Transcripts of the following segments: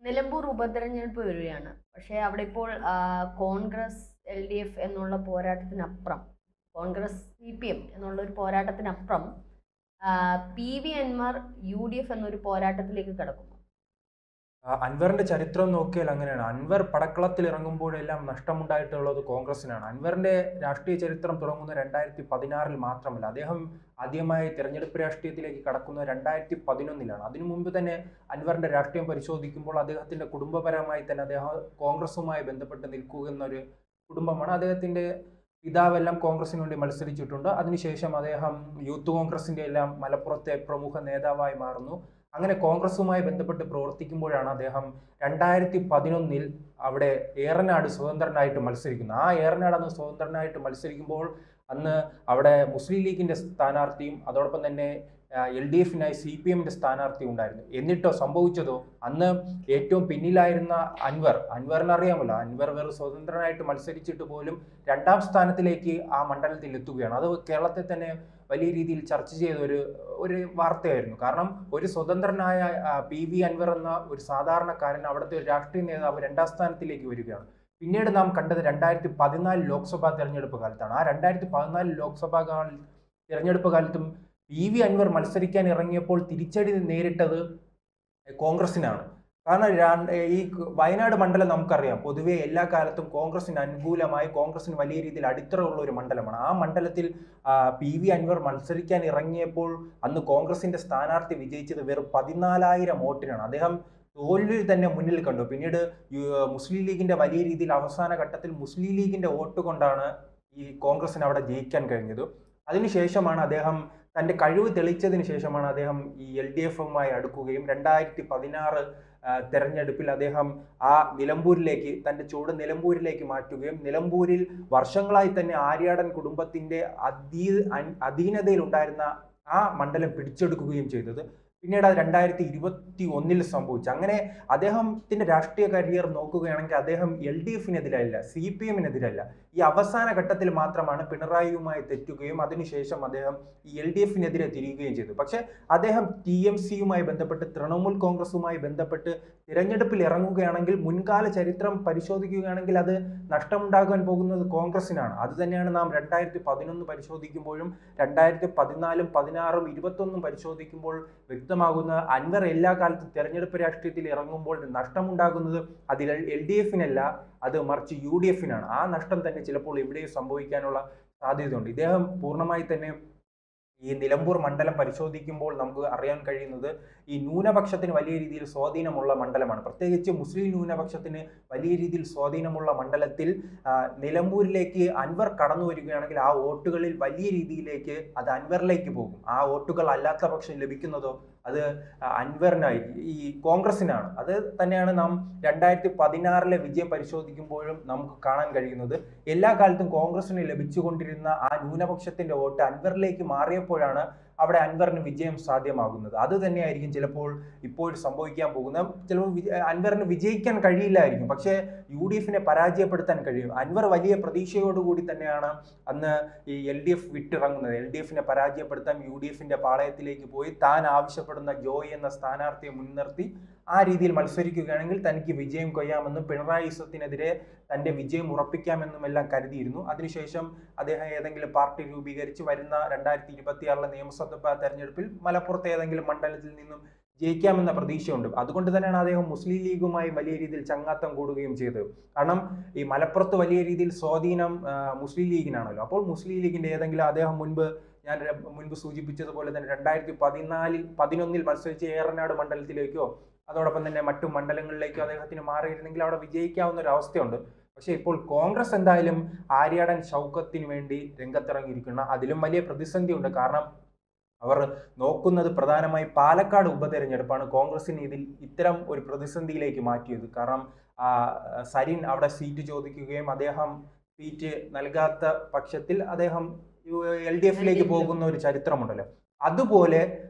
നിലമ്പൂർ ഉപതെരഞ്ഞെടുപ്പ് വരികയാണ്. പക്ഷേ അവിടെ ഇപ്പോൾ കോൺഗ്രസ് എൽ ഡി എഫ് എന്നുള്ള പോരാട്ടത്തിനപ്പുറം, കോൺഗ്രസ് സി പി എം എന്നുള്ള ഒരു പോരാട്ടത്തിനപ്പുറം P V Anvar U D F എന്നൊരു പോരാട്ടത്തിലേക്ക് കടക്കുന്നു. അൻവറിന്റെ ചരിത്രം നോക്കിയാൽ അങ്ങനെയാണ്. അൻവർ പടക്കളത്തിൽ ഇറങ്ങുമ്പോഴെല്ലാം നഷ്ടമുണ്ടായിട്ടുള്ളത് കോൺഗ്രസിനാണ്. അൻവറിന്റെ രാഷ്ട്രീയ ചരിത്രം തുടങ്ങുന്ന 2016 മാത്രമല്ല, അദ്ദേഹം ആദ്യമായി തെരഞ്ഞെടുപ്പ് രാഷ്ട്രീയത്തിലേക്ക് കടക്കുന്നത് 2011. അതിനു മുമ്പ് തന്നെ അൻവറിന്റെ രാഷ്ട്രീയം പരിശോധിക്കുമ്പോൾ അദ്ദേഹത്തിന്റെ കുടുംബപരമായി തന്നെ അദ്ദേഹം കോൺഗ്രസുമായി ബന്ധപ്പെട്ട് നിൽക്കുന്ന ഒരു കുടുംബമാണ്. അദ്ദേഹത്തിന്റെ പിതാവെല്ലാം കോൺഗ്രസിന് വേണ്ടി മത്സരിച്ചിട്ടുണ്ട്. അതിനുശേഷം അദ്ദേഹം യൂത്ത് കോൺഗ്രസിന്റെ എല്ലാം മലപ്പുറത്തെ പ്രമുഖ നേതാവായി മാറുന്നു. അങ്ങനെ കോൺഗ്രസുമായി ബന്ധപ്പെട്ട് പ്രവർത്തിക്കുമ്പോഴാണ് അദ്ദേഹം 2011 അവിടെ ഏറനാട് സ്വതന്ത്രനായിട്ട് മത്സരിക്കുന്നത്. ആ ഏറനാട് അന്ന് സ്വതന്ത്രനായിട്ട് മത്സരിക്കുമ്പോൾ അന്ന് അവിടെ മുസ്ലിം ലീഗിന്റെ സ്ഥാനാർത്ഥിയും അതോടൊപ്പം തന്നെ LDFനായി CPMന്റെ സ്ഥാനാർത്ഥി ഉണ്ടായിരുന്നു. എന്നിട്ടോ സംഭവിച്ചതോ, അന്ന് ഏറ്റവും പിന്നിലായിരുന്ന അൻവറിന് അറിയാമല്ലോ, അൻവർ വേറെ സ്വതന്ത്രനായിട്ട് മത്സരിച്ചിട്ട് പോലും 2ാം സ്ഥാനത്തിലേക്ക് ആ മണ്ഡലത്തിൽ എത്തുകയാണ്. അത് കേരളത്തെ തന്നെ വലിയ രീതിയിൽ ചർച്ച ചെയ്ത ഒരു വാർത്തയായിരുന്നു. കാരണം ഒരു സ്വതന്ത്രനായ PV അൻവർ എന്ന ഒരു സാധാരണക്കാരൻ, അവിടുത്തെ ഒരു രാഷ്ട്രീയ നേതാവ് 2ാം സ്ഥാനത്തിലേക്ക് വരികയാണ്. പിന്നീട് നാം കണ്ടത് 2014 ലോക്സഭാ തെരഞ്ഞെടുപ്പ് കാലത്താണ്. ആ 2014 ലോക്സഭാ തെരഞ്ഞെടുപ്പ് കാലത്തും PV അൻവർ മത്സരിക്കാൻ ഇറങ്ങിയപ്പോൾ തിരിച്ചടി നേരിട്ടത് കോൺഗ്രസിനാണ്. കാരണം ഈ വയനാട് മണ്ഡലം നമുക്കറിയാം, പൊതുവെ എല്ലാ കാലത്തും കോൺഗ്രസിന് അനുകൂലമായി, കോൺഗ്രസിന് വലിയ രീതിയിൽ അടിത്തറയുള്ള ഒരു മണ്ഡലമാണ്. ആ മണ്ഡലത്തിൽ PV അൻവർ മത്സരിക്കാൻ ഇറങ്ങിയപ്പോൾ അന്ന് കോൺഗ്രസിന്റെ സ്ഥാനാർത്ഥി വിജയിച്ചത് വെറും 14,000 വോട്ടിനാണ്. അദ്ദേഹം തോൽവി തന്നെ മുന്നിൽ കണ്ടു. പിന്നീട് മുസ്ലിം ലീഗിന്റെ വലിയ രീതിയിൽ അവസാന ഘട്ടത്തിൽ മുസ്ലിം ലീഗിന്റെ വോട്ട് കൊണ്ടാണ് ഈ കോൺഗ്രസിന് അവിടെ ജയിക്കാൻ കഴിഞ്ഞത്. അതിനുശേഷമാണ് അദ്ദേഹം തന്റെ കഴിവ് തെളിയിച്ചതിന് ശേഷമാണ് അദ്ദേഹം ഈ LDFുമായി അടുക്കുകയും 2016 തെരഞ്ഞെടുപ്പിൽ അദ്ദേഹം ആ തന്റെ ചുവട് നിലമ്പൂരിലേക്ക് മാറ്റുകയും നിലമ്പൂരിൽ വർഷങ്ങളായി തന്നെ ആര്യാടൻ കുടുംബത്തിന്റെ അധീനതയിൽ ഉണ്ടായിരുന്ന ആ മണ്ഡലം പിടിച്ചെടുക്കുകയും ചെയ്തത്. പിന്നീട് അത് 2021 സംഭവിച്ചു. അങ്ങനെ അദ്ദേഹത്തിന്റെ രാഷ്ട്രീയ കരിയർ നോക്കുകയാണെങ്കിൽ അദ്ദേഹം LDFനെതിരല്ല, CPMനെതിരല്ല, ഈ അവസാന ഘട്ടത്തിൽ മാത്രമാണ് പിണറായിയുമായി തെറ്റുകയും അതിനുശേഷം അദ്ദേഹം ഈ LDFനെതിരെ തിരിയുകയും ചെയ്തു. പക്ഷെ അദ്ദേഹം TMCയുമായി ബന്ധപ്പെട്ട്, തൃണമൂൽ കോൺഗ്രസുമായി ബന്ധപ്പെട്ട് തിരഞ്ഞെടുപ്പിൽ ഇറങ്ങുകയാണെങ്കിൽ, മുൻകാല ചരിത്രം പരിശോധിക്കുകയാണെങ്കിൽ അത് നഷ്ടമുണ്ടാകാൻ പോകുന്നത് കോൺഗ്രസിനാണ്. അത് തന്നെയാണ് നാം 2011 പരിശോധിക്കുമ്പോഴും 2014, 16, 21 പരിശോധിക്കുമ്പോൾ വ്യക്തമാകുന്ന. അൻവർ എല്ലാ കാലത്തും തെരഞ്ഞെടുപ്പ് രാഷ്ട്രീയത്തിൽ ഇറങ്ങുമ്പോൾ നഷ്ടമുണ്ടാകുന്നത് അതിൽ LDFനല്ല, അത് മറിച്ച് UDFനാണ്. ആ നഷ്ടം തന്നെ ചിലപ്പോൾ എവിടെയും സംഭവിക്കാനുള്ള സാധ്യതയുണ്ട്. ഇദ്ദേഹം പൂർണ്ണമായി തന്നെ ഈ നിലമ്പൂർ മണ്ഡലം പരിശോധിക്കുമ്പോൾ നമുക്ക് അറിയാൻ കഴിയുന്നത് ഈ ന്യൂനപക്ഷത്തിന് വലിയ രീതിയിൽ സ്വാധീനമുള്ള മണ്ഡലമാണ്. പ്രത്യേകിച്ച് മുസ്ലിം ന്യൂനപക്ഷത്തിന് വലിയ രീതിയിൽ സ്വാധീനമുള്ള മണ്ഡലത്തിൽ നിലമ്പൂരിലേക്ക് അൻവർ കടന്നു വരികയാണെങ്കിൽ ആ വോട്ടുകളിൽ വലിയ രീതിയിലേക്ക് അത് അൻവറിലേക്ക് പോകും. ആ വോട്ടുകൾ അല്ലാത്ത പക്ഷം ലഭിക്കുന്നതോ അത് അൻവറിനായി, ഈ കോൺഗ്രസിനാണ്. അത് തന്നെയാണ് നാം 2016 വിജയം പരിശോധിക്കുമ്പോഴും നമുക്ക് കാണാൻ കഴിയുന്നത്. എല്ലാ കാലത്തും കോൺഗ്രസിന് ലഭിച്ചുകൊണ്ടിരുന്ന ആ ന്യൂനപക്ഷത്തിന്റെ വോട്ട് അൻവറിലേക്ക് മാറിയപ്പോഴാണ് അവിടെ അൻവറിന് വിജയം സാധ്യമാകുന്നത്. അത് തന്നെയായിരിക്കും ചിലപ്പോൾ ഇപ്പോൾ സംഭവിക്കാൻ പോകുന്നത്. ചിലപ്പോൾ അൻവറിന് വിജയിക്കാൻ കഴിയില്ലായിരിക്കും, പക്ഷേ UDFനെ പരാജയപ്പെടുത്താൻ കഴിയും. അൻവർ വലിയ പ്രതീക്ഷയോടുകൂടി തന്നെയാണ് അന്ന് ഈ LDF വിട്ടിറങ്ങുന്നത്. LDFനെ പരാജയപ്പെടുത്താൻ UDFന്റെ പാളയത്തിലേക്ക് പോയി താൻ ആവശ്യപ്പെടുന്ന ജോയ് എന്ന സ്ഥാനാർത്ഥിയെ മുൻനിർത്തി ആ രീതിയിൽ മത്സരിക്കുകയാണെങ്കിൽ തനിക്ക് വിജയം കൊയ്യാമെന്നും പിണറായിസത്തിനെതിരെ തന്റെ വിജയം ഉറപ്പിക്കാമെന്നും എല്ലാം കരുതിയിരുന്നു. അതിനുശേഷം അദ്ദേഹം ഏതെങ്കിലും പാർട്ടി രൂപീകരിച്ച് വരുന്ന 2026 നിയമസഭാ തെരഞ്ഞെടുപ്പിൽ മലപ്പുറത്തെ ഏതെങ്കിലും മണ്ഡലത്തിൽ നിന്നും ജയിക്കാമെന്ന പ്രതീക്ഷയുണ്ട്. അതുകൊണ്ട് തന്നെയാണ് അദ്ദേഹം മുസ്ലിം ലീഗുമായി വലിയ രീതിയിൽ ചങ്ങാത്തം കൂടുകയും ചെയ്തത്. കാരണം ഈ മലപ്പുറത്ത് വലിയ രീതിയിൽ സ്വാധീനം മുസ്ലിം ലീഗിനാണല്ലോ. അപ്പോൾ മുസ്ലിം ലീഗിന്റെ ഏതെങ്കിലും, അദ്ദേഹം ഞാൻ മുൻപ് സൂചിപ്പിച്ചതുപോലെ തന്നെ 2011 മത്സരിച്ച ഏറനാട് മണ്ഡലത്തിലേക്കോ അതോടൊപ്പം തന്നെ മറ്റു മണ്ഡലങ്ങളിലേക്കോ അദ്ദേഹത്തിന് മാറിയിരുന്നെങ്കിൽ അവിടെ വിജയിക്കാവുന്ന ഒരു അവസ്ഥയുണ്ട്. പക്ഷെ ഇപ്പോൾ കോൺഗ്രസ് എന്തായാലും ആര്യാടൻ ഷൗക്കത്തിന് വേണ്ടി രംഗത്തിറങ്ങിയിരിക്കുന്ന അതിലും വലിയ പ്രതിസന്ധി ഉണ്ട്. കാരണം അവർ നോക്കുന്നത് പ്രധാനമായി പാലക്കാട് ഉപതെരഞ്ഞെടുപ്പാണ് കോൺഗ്രസിന് ഇത്തരം ഒരു പ്രതിസന്ധിയിലേക്ക് മാറ്റിയത്. കാരണം സരിൻ അവിടെ സീറ്റ് ചോദിക്കുകയും അദ്ദേഹം സീറ്റ് നൽകാത്ത പക്ഷത്തിൽ അദ്ദേഹം LDFലേക്ക് പോകുന്ന ഒരു ചരിത്രമുണ്ടല്ലോ. അതുപോലെ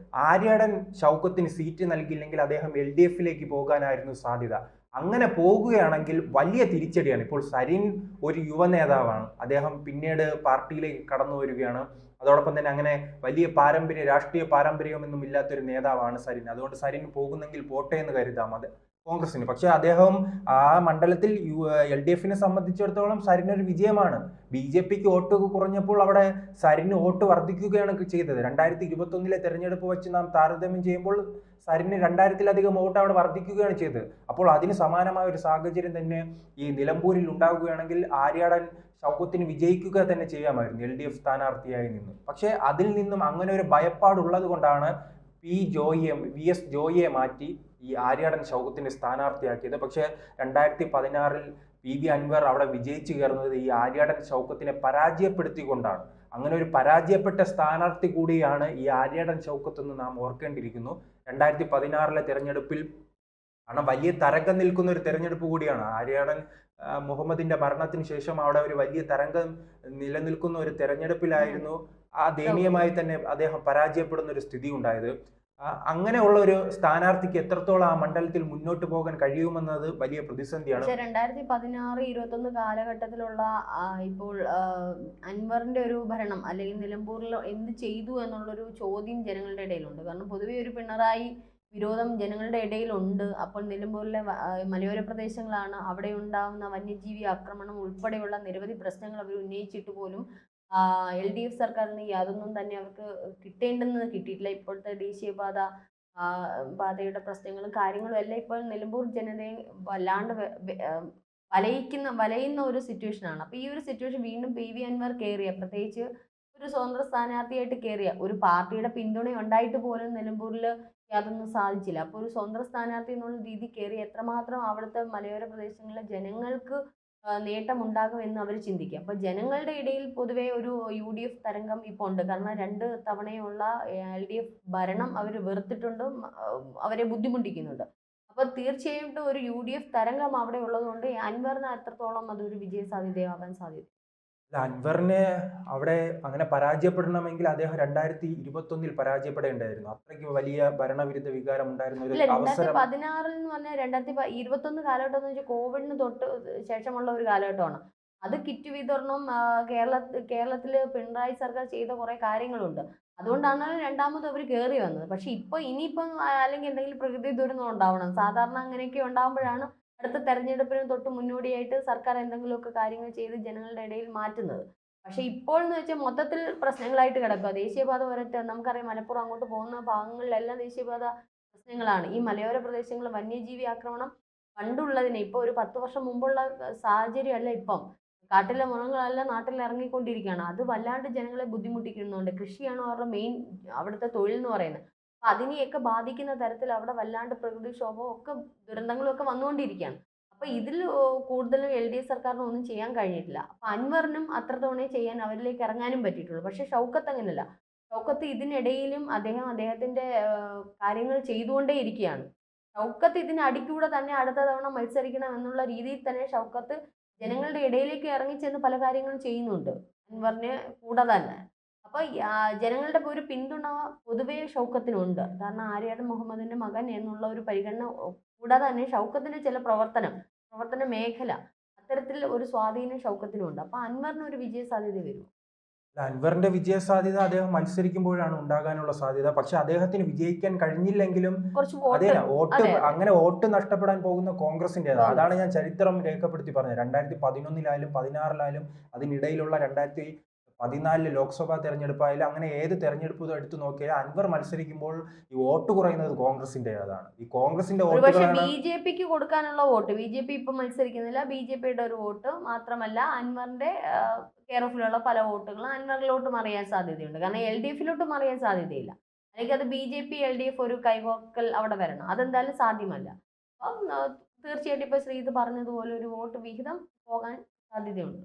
ആര്യാടൻ ഷൗക്കത്തിന് സീറ്റ് നൽകിയില്ലെങ്കിൽ അദ്ദേഹം LDFലേക്ക് പോകാനായിരുന്നു സാധ്യത. അങ്ങനെ പോകുകയാണെങ്കിൽ വലിയ തിരിച്ചടിയാണ്. ഇപ്പോൾ സരിൻ ഒരു യുവ നേതാവാണ്, അദ്ദേഹം പിന്നീട് പാർട്ടിയിലേക്ക് കടന്നു വരികയാണ്. അതോടൊപ്പം തന്നെ അങ്ങനെ വലിയ രാഷ്ട്രീയ പാരമ്പര്യമൊന്നും ഇല്ലാത്തൊരു നേതാവാണ് സരിൻ. അതുകൊണ്ട് സരിൻ പോകുന്നെങ്കിൽ പോട്ടെ എന്ന് കരുതാം. കോൺഗ്രസിന്. പക്ഷേ അദ്ദേഹം ആ മണ്ഡലത്തിൽ LDFനെ സംബന്ധിച്ചിടത്തോളം സരിനൊരു വിജയമാണ്. BJPക്ക് വോട്ട് കുറഞ്ഞപ്പോൾ അവിടെ സരിന് വോട്ട് വർദ്ധിക്കുകയാണ് ചെയ്തത്. 2021 തെരഞ്ഞെടുപ്പ് വെച്ച് നാം താരതമ്യം ചെയ്യുമ്പോൾ സരിന് 2000-ലധികം വോട്ട് അവിടെ വർദ്ധിക്കുകയാണ് ചെയ്തത്. അപ്പോൾ അതിന് സമാനമായ ഒരു സാഹചര്യം തന്നെ ഈ നിലമ്പൂരിൽ ഉണ്ടാവുകയാണെങ്കിൽ ആര്യാടൻ ഷൗക്കത്തിന് വിജയിക്കുക തന്നെ ചെയ്യാമായിരുന്നു LDF സ്ഥാനാർത്ഥിയായി നിന്ന്. പക്ഷേ അതിൽ നിന്നും അങ്ങനെ ഒരു ഭയപ്പാടുള്ളത് കൊണ്ടാണ് VS ജോയിയെ മാറ്റി ഈ ആര്യാടൻ ഷൗക്കത്തിനെ സ്ഥാനാർത്ഥിയാക്കിയത്. പക്ഷേ 2016 PV അൻവർ അവിടെ വിജയിച്ചു കയറുന്നത് ഈ ആര്യാടൻ ഷൗക്കത്തിനെ പരാജയപ്പെടുത്തിക്കൊണ്ടാണ്. അങ്ങനെ ഒരു പരാജയപ്പെട്ട സ്ഥാനാർത്ഥി കൂടിയാണ് ഈ ആര്യാടൻ ഷൗക്കത്ത് എന്ന് നാം ഓർക്കേണ്ടിയിരിക്കുന്നു. 2016 തെരഞ്ഞെടുപ്പിൽ വലിയ തരംഗം നിൽക്കുന്ന ഒരു തെരഞ്ഞെടുപ്പ് കൂടിയാണ്. ആര്യാടൻ മുഹമ്മദിന്റെ മരണത്തിന് ശേഷം അവിടെ ഒരു വലിയ തരംഗം നിലനിൽക്കുന്ന ഒരു തെരഞ്ഞെടുപ്പിലായിരുന്നു ദയനീയമായി തന്നെ അദ്ദേഹം പരാജയപ്പെടുന്ന ഒരു സ്ഥിതി ഉണ്ടായത്. അങ്ങനെയുള്ള ഒരു സ്ഥാനാർത്ഥിക്ക് എത്രത്തോളം ആ മണ്ഡലത്തിൽ മുന്നോട്ട് പോകാൻ കഴിയുമെന്നത് വലിയ പ്രതിസന്ധിയാണ്. 2016-21 കാലഘട്ടത്തിലുള്ള ഇപ്പോൾ അൻവറിന്റെ ഒരു ഭരണം അല്ലെങ്കിൽ നിലമ്പൂരിൽ എന്ത് ചെയ്തു എന്നുള്ളൊരു ചോദ്യം ജനങ്ങളുടെ ഇടയിലുണ്ട്. കാരണം പൊതുവെ ഒരു പിണറായി വിരോധം ജനങ്ങളുടെ ഇടയിലുണ്ട്. അപ്പോൾ നിലമ്പൂരിലെ മലയോര പ്രദേശങ്ങളാണ്, അവിടെ ഉണ്ടാകുന്ന വന്യജീവി ആക്രമണം ഉൾപ്പെടെയുള്ള നിരവധി പ്രശ്നങ്ങൾ അവർ ഉന്നയിച്ചിട്ട് പോലും LDF സർക്കാരിന് യാതൊന്നും തന്നെ അവർക്ക് കിട്ടേണ്ടുന്നത് കിട്ടിയിട്ടില്ല. ഇപ്പോഴത്തെ പാതയുടെ പ്രശ്നങ്ങളും കാര്യങ്ങളും എല്ലാം ഇപ്പോൾ നിലമ്പൂർ ജനതയെ വല്ലാണ്ട് വലയുന്ന ഒരു സിറ്റുവേഷനാണ്. അപ്പോൾ ഈ ഒരു സിറ്റുവേഷൻ വീണ്ടും PV അൻവർ കയറിയ, പ്രത്യേകിച്ച് ഒരു സ്വതന്ത്ര സ്ഥാനാർത്ഥിയായിട്ട് കയറിയ, ഒരു പാർട്ടിയുടെ പിന്തുണ ഉണ്ടായിട്ട് പോലും നിലമ്പൂരിൽ യാതൊന്നും സാധിച്ചില്ല. അപ്പോൾ ഒരു സ്വതന്ത്ര സ്ഥാനാർത്ഥി എന്നുള്ള രീതി കയറി എത്രമാത്രം അവിടുത്തെ മലയോര പ്രദേശങ്ങളിലെ ജനങ്ങൾക്ക് നേട്ടമുണ്ടാകും എന്ന് അവർ ചിന്തിക്കുക. അപ്പോൾ ജനങ്ങളുടെ ഇടയിൽ പൊതുവെ ഒരു UDF തരംഗം ഇപ്പോൾ ഉണ്ട്. കാരണം 2 തവണയുള്ള LDF ഭരണം അവർ വെറുത്തിട്ടുണ്ട്, അവരെ ബുദ്ധിമുട്ടിക്കുന്നുണ്ട്. അപ്പോൾ തീർച്ചയായിട്ടും ഒരു UDF തരംഗം അവിടെ ഉള്ളതുകൊണ്ട് അൻവറിന് അത്രത്തോളം അതൊരു വിജയ സാധ്യതയാവാൻ സാധ്യത. അൻവറിനെ അവിടെ അങ്ങനെ പരാജയപ്പെടണമെങ്കിൽ അദ്ദേഹം 2021 പരാജയപ്പെടേണ്ടായിരുന്നു. അത്രയ്ക്ക് വലിയ ഭരണവിരുദ്ധ വികാരം ഉണ്ടായിരുന്ന ഒരു അവസരം. 2016 എന്ന് പറഞ്ഞാൽ 2021 കാലഘട്ടം എന്ന് വെച്ചാൽ കോവിഡിന് തൊട്ട് ശേഷമുള്ള ഒരു കാലഘട്ടമാണ്. അത് കിറ്റ് വിതരണം കേരളത്തിൽ പിണറായി സർക്കാർ ചെയ്ത കുറെ കാര്യങ്ങളുണ്ട്. അതുകൊണ്ടാണ് രണ്ടാമത് അവർ കയറി വന്നത്. പക്ഷെ ഇനിയിപ്പം അല്ലെങ്കിൽ എന്തെങ്കിലും പ്രകൃതി ദുരന്തം ഉണ്ടാവണം. സാധാരണ അങ്ങനെയൊക്കെ ഉണ്ടാകുമ്പോഴാണ് അടുത്ത തെരഞ്ഞെടുപ്പിന് തൊട്ട് മുന്നോടിയായിട്ട് സർക്കാർ എന്തെങ്കിലുമൊക്കെ കാര്യങ്ങൾ ചെയ്ത് ജനങ്ങളുടെ ഇടയിൽ മാറ്റുന്നത്. പക്ഷെ ഇപ്പോൾ എന്ന് വെച്ചാൽ മൊത്തത്തിൽ പ്രശ്നങ്ങളായിട്ട് കിടക്കുക. ദേശീയപാത നമുക്കറിയാം, മലപ്പുറം അങ്ങോട്ട് പോകുന്ന ഭാഗങ്ങളിലെല്ലാം ദേശീയപാത പ്രശ്നങ്ങളാണ്. ഈ മലയോര പ്രദേശങ്ങളിൽ വന്യജീവി ആക്രമണം പണ്ടുള്ളതിനെ ഇപ്പോൾ ഒരു 10 വർഷം മുമ്പുള്ള സാഹചര്യമല്ല. ഇപ്പം കാട്ടിലെ മൃഗങ്ങളെല്ലാം നാട്ടിൽ ഇറങ്ങിക്കൊണ്ടിരിക്കുകയാണ്. അത് വല്ലാണ്ട് ജനങ്ങളെ ബുദ്ധിമുട്ടിക്കുന്നുണ്ട്. കൃഷിയാണ് അവരുടെ മെയിൻ അവിടുത്തെ തൊഴിൽ എന്ന് പറയുന്നത്. അപ്പം അതിനെയൊക്കെ ബാധിക്കുന്ന തരത്തിൽ അവിടെ വല്ലാണ്ട് പ്രകൃതിക്ഷോഭവും ഒക്കെ ദുരന്തങ്ങളും ഒക്കെ വന്നുകൊണ്ടിരിക്കുകയാണ്. അപ്പം ഇതിൽ കൂടുതലും LDF സർക്കാരിന് ഒന്നും ചെയ്യാൻ കഴിഞ്ഞിട്ടില്ല. അപ്പം അൻവറിനും അത്രത്തോണേ ചെയ്യാൻ അവരിലേക്ക് ഇറങ്ങാനും പറ്റിയിട്ടുള്ളൂ. പക്ഷെ ഷൗക്കത്ത് അങ്ങനെയല്ല. ഷൗക്കത്ത് ഇതിനിടയിലും അദ്ദേഹത്തിൻ്റെ കാര്യങ്ങൾ ചെയ്തുകൊണ്ടേ ഇരിക്കുകയാണ്. ഷൗക്കത്ത് ഇതിന് അടിക്കൂടെ തന്നെ അടുത്ത തവണ മത്സരിക്കണം എന്നുള്ള രീതിയിൽ തന്നെ ഷൗക്കത്ത് ജനങ്ങളുടെ ഇടയിലേക്ക് ഇറങ്ങിച്ചെന്ന് പല കാര്യങ്ങളും ചെയ്യുന്നുണ്ട്, അൻവറിന് കൂടെ തന്നെ. അപ്പോൾ ജനങ്ങളുടെ ഒരു പിന്തുണ പൊതുവേ ഷൗക്കത്തിനുണ്ട്. കാരണം ആര്യാടൻ മുഹമ്മദിന്റെ മകൻ എന്നുള്ള ഒരു പരിഗണന കൂടാതെ തന്നെ ഷൗക്കത്തിന്റെ ചില പ്രവർത്തന മേഖല അത്തരത്തിൽ ഒരു സ്വാധീനം ഷൗക്കത്തിനുണ്ട്. അപ്പോൾ അൻവറിന് ഒരു വിജയ സാധ്യത വരും. അൻവറിന്റെ വിജയ സാധ്യത അദ്ദേഹം മത്സരിക്കുമ്പോഴാണ് ഉണ്ടാകാനുള്ള സാധ്യത. പക്ഷെ അദ്ദേഹത്തിന് വിജയിക്കാൻ കഴിഞ്ഞില്ലെങ്കിലും അങ്ങനെ വോട്ട് നഷ്ടപ്പെടാൻ പോകുന്ന കോൺഗ്രസിൻ്റെതാണ്. അതാണ് ഞാൻ ചരിത്രം രേഖപ്പെടുത്തി പറഞ്ഞത്. 2011 16 അതിനിടയിലുള്ള 2014 ലോക്സഭാ തെരഞ്ഞെടുപ്പായാലും അങ്ങനെ ഏത് തെരഞ്ഞെടുപ്പ് എടുത്തു നോക്കിയാൽ അൻവർ മത്സരിക്കുമ്പോൾ ഈ വോട്ട് കുറയുന്നത് കോൺഗ്രസിൻ്റെതാണ്. ഈ കോൺഗ്രസിന്റെ BJPക്ക് കൊടുക്കാനുള്ള വോട്ട് BJP ഇപ്പം മത്സരിക്കുന്നില്ല. BJPയുടെ ഒരു വോട്ട് മാത്രമല്ല, അൻവറിന്റെ കെയർ ഓഫിലുള്ള പല വോട്ടുകളും അൻവറിലോട്ട് മറിയാൻ സാധ്യതയുണ്ട്. കാരണം LDFിലോട്ട് മറിയാൻ സാധ്യതയില്ല. അല്ലെങ്കിൽ അത് BJP LDF ഒരു കൈകോക്കൽ അവിടെ വരണം. അതെന്തായാലും സാധ്യമല്ല. അപ്പം തീർച്ചയായിട്ടും ഇപ്പൊ ശ്രീത് പറഞ്ഞതുപോലെ ഒരു വോട്ട് വിഹിതം പോകാൻ സാധ്യതയുണ്ട്.